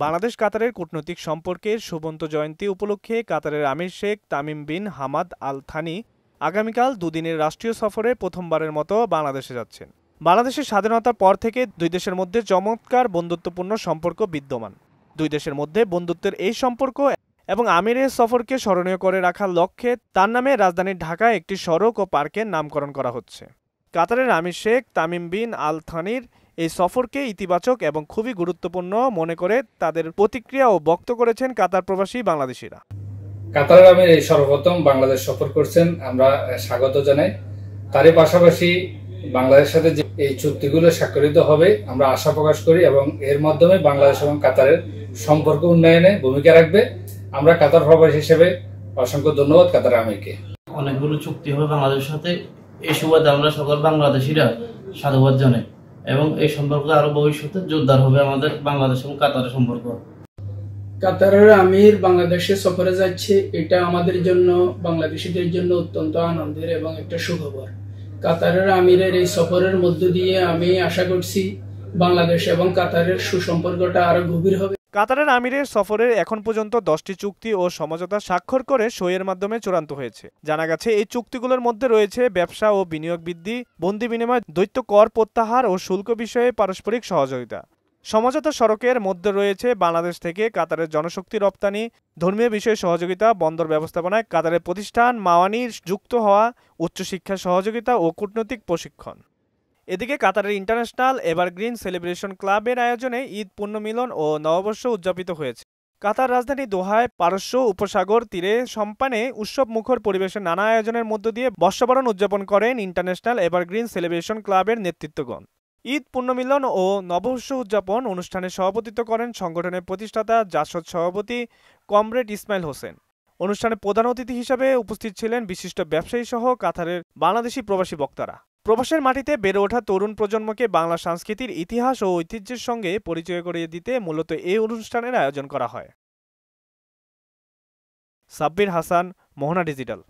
বাংলাদেশ কাতারের কূটনৈতিক সম্পর্কের সুবন্ত জয়ন্তী উপলক্ষে কাতারের আমির Sheikh Tamim bin Hamad Al Thani আগামীকাল দুদিনের রাষ্ট্রীয় সফরে প্রথমবারের মতো বাংলাদেশে যাচ্ছেন। বাংলাদেশের স্বাধীনতার পর থেকে দুই দেশের মধ্যে চমৎকার বন্ধুত্বপূর্ণ সম্পর্ক বিদ্যমান। দুই দেশের মধ্যে বন্ধুত্বের এই সম্পর্ক এবং আমিরের সফরকে স্মরণীয় করে রাখার লক্ষ্যে তার নামে রাজধানীর ঢাকায় একটি সড়ক ও পার্কের নামকরণ করা হচ্ছে। কাতারের আমির শেখ তামিম বিন আল থানির এই সফরকে ইতিবাচক এবং খুবই গুরুত্বপূর্ণ মনে করে তাদের প্রতিক্রিয়া ও ব্যক্ত করেছেন কাতার প্রবাসী বাংলাদেশিরা। কাতারের আমির এই সর্বপ্রথম বাংলাদেশ সফর করছেন, আমরা স্বাগত জানাই। তারই পাশাপাশি বাংলাদেশের সাথে যে এই চুক্তিগুলো স্বাক্ষরিত হবে আমরা আশা প্রকাশ করি এবং এর মাধ্যমে বাংলাদেশ এবং কাতারের সম্পর্ক উন্নয়নে ভূমিকা রাখবে। আমরা কাতার প্রবাসী হিসেবে অসংখ্য ধন্যবাদ কাতার আমিরকে। অনেকগুলো চুক্তি হবে বাংলাদেশের সাথে, এই সুবাদে আমরা সকল বাংলাদেশিরা সাধুবাদ জানাই এবং এই সম্পর্ক আরো ভবিষ্যতে জোরদার হবে আমাদের বাংলাদেশ এবং কাতারের সম্পর্ক। কাতারের আমির বাংলাদেশে সফরে যাচ্ছে, এটা আমাদের জন্য বাংলাদেশিদের জন্য অত্যন্ত আনন্দের এবং একটা সুখবর। কাতারের আমিরের এই সফরের মধ্য দিয়ে আমি আশা করছি বাংলাদেশ এবং কাতারের সুসম্পর্কটা আরো গভীর হবে। কাতারের আমিরের সফরের এখন পর্যন্ত 10টি চুক্তি ও সমঝোতা স্বাক্ষর করে সইয়ের মাধ্যমে চূড়ান্ত হয়েছে। জানা গেছে এই চুক্তিগুলোর মধ্যে রয়েছে ব্যবসা ও বিনিয়োগ বৃদ্ধি, বন্দি বিনিময়, দ্বৈত কর প্রত্যাহার ও শুল্ক বিষয়ে পারস্পরিক সহযোগিতা। সমঝোতা সড়কের মধ্যে রয়েছে বাংলাদেশ থেকে কাতারের জনশক্তি রপ্তানি, ধর্মীয় বিষয়ে সহযোগিতা, বন্দর ব্যবস্থাপনায় কাতারের প্রতিষ্ঠান মাওয়ানির যুক্ত হওয়া, উচ্চশিক্ষা সহযোগিতা ও কূটনৈতিক প্রশিক্ষণ। এদিকে কাতারের ইন্টারন্যাশনাল এভারগ্রিন সেলিব্রেশন ক্লাবের আয়োজনে ঈদ পুণ্যমিলন ও নববর্ষ উদযাপিত হয়েছে। কাতার রাজধানী দোহায় পারস্য উপসাগর তীরে সম্পানে উৎসব মুখর পরিবেশের নানা আয়োজনের মধ্য দিয়ে বর্ষবরণ উদযাপন করেন ইন্টারন্যাশনাল এভারগ্রিন সেলিব্রেশন ক্লাবের নেতৃত্বগণ। ঈদ পুণ্যমিলন ও নববর্ষ উদযাপন অনুষ্ঠানে সভাপতিত্ব করেন সংগঠনের প্রতিষ্ঠাতা জাসদ সভাপতি কমরেড ইসমাইল হোসেন। অনুষ্ঠানে প্রধান অতিথি হিসেবে উপস্থিত ছিলেন বিশিষ্ট ব্যবসায়ী সহ কাতারের বাংলাদেশি প্রবাসী বক্তারা। প্রবাসের মাটিতে বেড়ে ওঠা তরুণ প্রজন্মকে বাংলা সংস্কৃতির ইতিহাস ও ঐতিহ্যের সঙ্গে পরিচয় করিয়ে দিতে মূলত এই অনুষ্ঠানের আয়োজন করা হয়। সাব্বির হাসান, মোহনা ডিজিটাল।